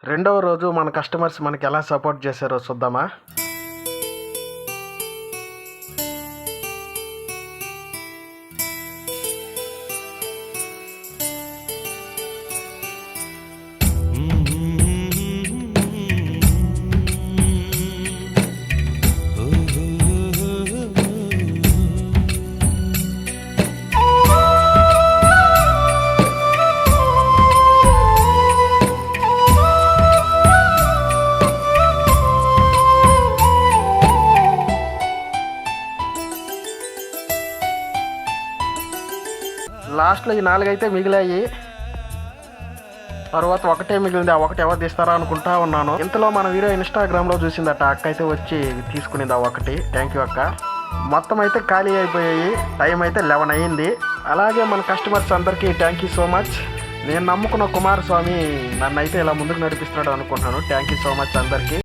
రెండవ రోజు మన కస్టమర్స్ మనకి ఎలా సపోర్ట్ చేశారో చూద్దామా. లాస్ట్లో ఈ 4 అయితే మిగిలాయి. తర్వాత ఒకటే మిగిలింది. ఆ ఒకటి ఎవరు తీస్తారా అనుకుంటా ఉన్నాను. ఇంతలో మన వీడియో ఇన్స్టాగ్రామ్లో చూసిందట. అక్క అయితే వచ్చి తీసుకునింది ఆ ఒకటి. థ్యాంక్ యూ అక్క. మొత్తం అయితే ఖాళీ అయిపోయాయి. టైం అయితే 11 అయ్యింది. అలాగే మన కస్టమర్స్ అందరికీ థ్యాంక్ యూ సో మచ్. నేను నమ్ముకున్న కుమారస్వామి నన్ను అయితే ఇలా ముందుకు నడిపిస్తున్నాడు అనుకుంటున్నాను. థ్యాంక్ యూ సో మచ్ అందరికీ.